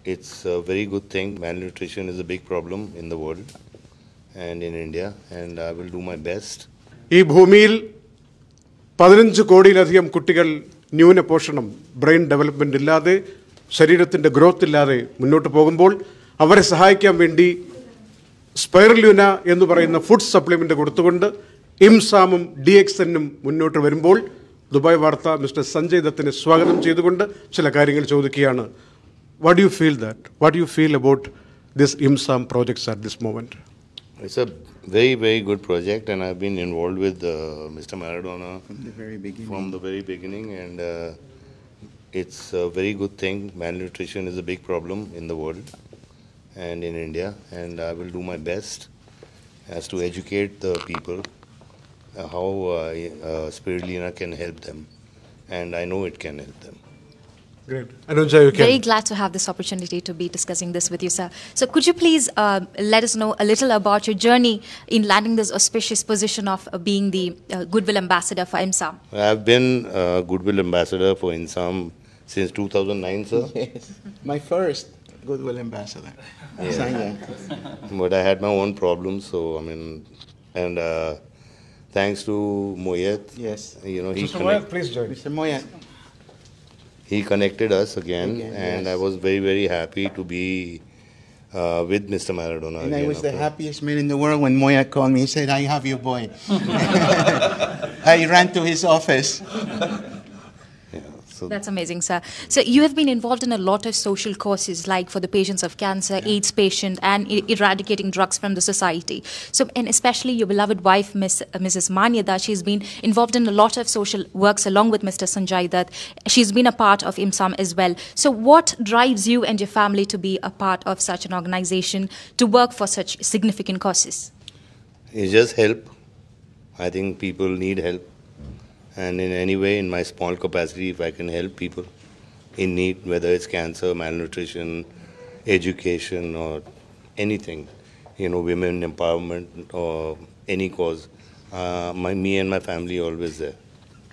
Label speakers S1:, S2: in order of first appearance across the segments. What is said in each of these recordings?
S1: it's a very good thing. Malnutrition is a big problem in the world and in India, and I will do my best.
S2: ഈ ഭൂമിയിൽ 15 കോടിയിലധികം കുട്ടികൾ ന്യൂനപോഷണം brain development ഇല്ലാതെ ശരീരത്തിൻ്റെ growth ഇല്ലാതെ മുന്നോട്ട് പോകുമ്പോൾ അവരെ സഹായിക്കാൻ വേണ്ടി സ്പൈറല്യൂന എന്ന് പറയുന്ന ഫുഡ് സപ്ലിമെൻ്റ് കൊടുത്തുകൊണ്ട് ഇംസാമും DXNും മുന്നോട്ട് വരുമ്പോൾ ദുബായ് വാർത്ത മിസ്റ്റർ സഞ്ജയ് ദത്തിനെ സ്വാഗതം ചെയ്തുകൊണ്ട് ചില കാര്യങ്ങൾ ചോദിക്കുകയാണ്. What do you feel that? What do you feel about this IMSAM projects at this moment?
S1: It's a very, very good project, and I've been involved with Mr. Maradona from the very beginning, and it's a very good thing. Malnutrition is a big problem in the world and in India, and I will do my best as to educate the people how spirulina can help them, and I know it can help them.
S2: Great. Anujja, you can.
S3: Very glad to have this opportunity to be discussing this with you, sir. So could you please let us know a little about your journey in landing this auspicious position of being the Goodwill Ambassador for IMSAM?
S1: I've been Goodwill Ambassador for IMSAM since 2009, sir.
S4: Yes, my first Goodwill Ambassador.
S1: Yeah. But I had my own problems, so I mean, and thanks to Moyet,
S4: Yes.
S1: you know,
S2: Mr. Moyet, please join.
S4: Mr. Moyet.
S1: he connected us again, and
S4: yes.
S1: I was very, very happy to be with Mr. Maradona.
S4: And
S1: again
S4: I was the
S1: after.
S4: happiest man in the world when Moya called me. He said, I have your boy. I ran to his office.
S1: Yeah, so
S3: That's amazing, sir. So you have been involved in a lot of social causes, like for the patients of cancer, AIDS patient, and eradicating drugs from the society. So, and especially your beloved wife, Mrs. Manyada, she's been involved in a lot of social works along with Mr. Sanjay Dutt. She's been a part of IMSAM as well. So what drives you and your family to be a part of such an organization, to work for such significant causes?
S1: it's just help. I think people need help. And in any way, in my small capacity, if I can help people in need, whether it's cancer, malnutrition, education, or anything, you know, women empowerment or any cause, me and my family are always there.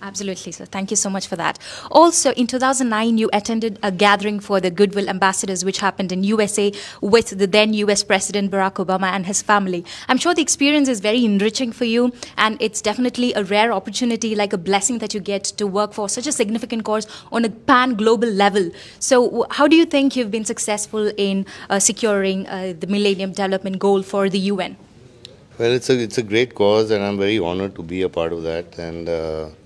S3: Absolutely, sir. Thank you so much for that. Also, in 2009, you attended a gathering for the Goodwill Ambassadors, which happened in USA with the then US President Barack Obama and his family. I'm sure the experience is very enriching for you, and it's definitely a rare opportunity, like a blessing that you get to work for such a significant cause on a pan-global level. So how do you think you've been successful in securing the Millennium Development Goal for the UN?
S1: Well, it's a great cause, and I'm very honored to be a part of that. And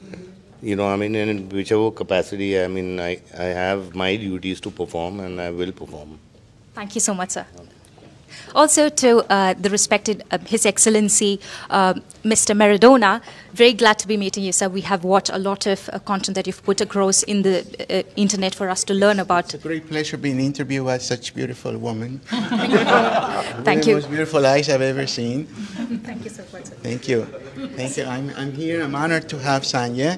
S1: you know, I mean, in whichever capacity, I mean, I have my duties to perform, and I will perform.
S3: Thank you so much, sir. Also to the respected His Excellency Mr. Maradona, very glad to be meeting you, sir. We have watched a lot of content that you've put across in the internet for us to learn about.
S4: It's a great pleasure being interviewed by such beautiful woman.
S3: Thank
S4: The
S3: you.
S4: most beautiful eyes I've ever seen.
S3: Thank you so much, sir.
S4: Thank you. Thank you. I'm here. I'm honored to have Sanya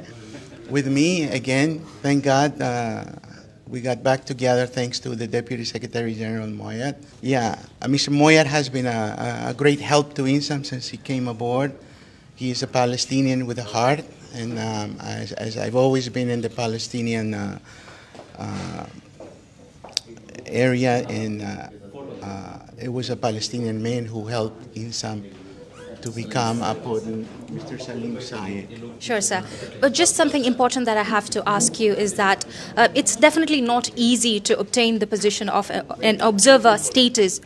S4: with me again. Thank God we got back together thanks to the Deputy Secretary General Moyet. Yeah, Mr. Moyet has been a great help to INSAM since he came aboard. He is a Palestinian with a heart, and as I've always been in the Palestinian area, and it was a Palestinian man who helped INSAM to become upon Mr. Salim Sayed.
S3: Sure, sir. But just something important that I have to ask you is that it's definitely not easy to obtain the position of an observer status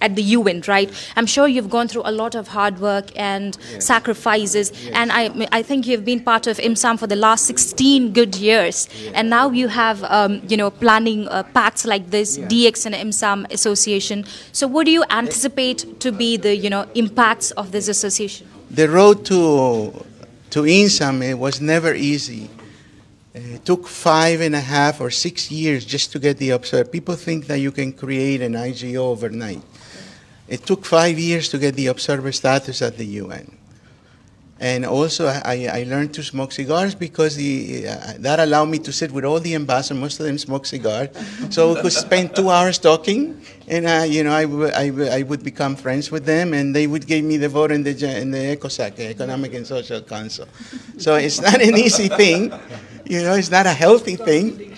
S3: at the UN, right? I'm sure you've gone through a lot of hard work and sacrifices, and I think you've been part of IMSAM for the last 16 good years, and now you have, you know, planning pacts like this, DX and IMSAM association. So what do you anticipate to be the, you know, impacts of this association?
S4: The road to INSAM, it was never easy. It took 5.5 or 6 years just to get the observer. People think that you can create an IGO overnight. It took 5 years to get the observer status at the UN. And also, I learned to smoke cigars because that allowed me to sit with all the ambassadors. Most of them smoke cigars. So we could spend 2 hours talking, and you know, I would become friends with them, and they would give me the vote in the ECOSAC, Economic and Social Council. So it's not an easy thing. You know, it's not a healthy thing,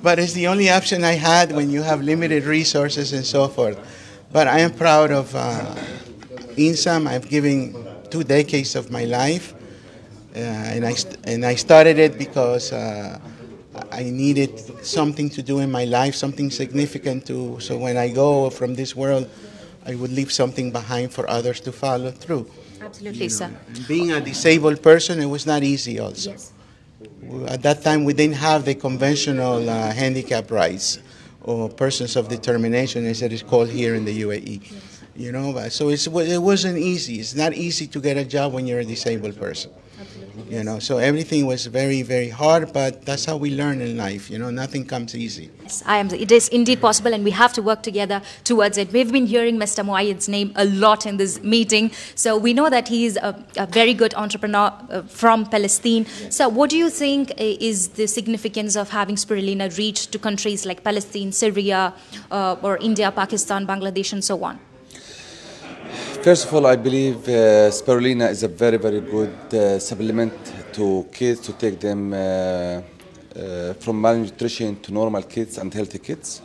S4: but it's the only option I had when you have limited resources and so forth. But I am proud of INSAM. I've given 2 decades of my life, and I started it because I needed something to do in my life, something significant to. So when I go from this world, I would leave something behind for others to follow through.
S3: Absolutely, sir.
S4: Being a disabled person, it was not easy also.
S3: Yes.
S4: At that time, we didn't have the conventional handicap rights or persons of determination, as it is called here in the UAE. Yes. You know, so it wasn't easy. It's not easy to get a job when you're a disabled person.
S3: Absolutely.
S4: You know, so everything was very, very hard, but that's how we learn in life. You know, nothing comes easy.
S3: Yes, it is indeed possible, and we have to work together towards it. We've been hearing Mr. Muayyid's name a lot in this meeting, so we know that he is a very good entrepreneur from Palestine. So what do you think is the significance of having spirulina reach to countries like Palestine, Syria, or India, Pakistan, Bangladesh, and so on?
S5: First of all, I believe spirulina is a very, very good supplement to kids to take them from malnutrition to normal kids and healthy kids.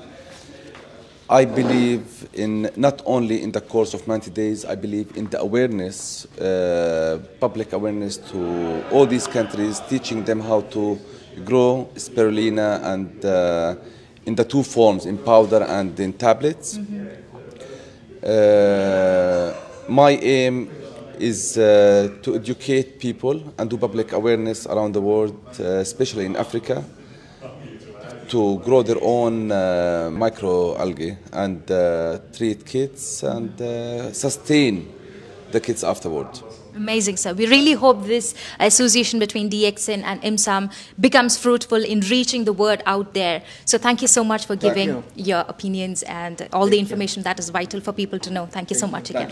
S5: I believe in not only in the course of 90 days, I believe in the awareness, public awareness to all these countries, teaching them how to grow spirulina and in the 2 forms, in powder and in tablets. My aim is to educate people and do public awareness around the world, especially in Africa, to grow their own microalgae and treat kids and sustain the kids afterward.
S3: Amazing, sir. We really hope this association between DXN and IMSAM becomes fruitful in reaching the word out there. So thank you so much for giving your opinions and all the information that is vital for people to know. Thank you so much again.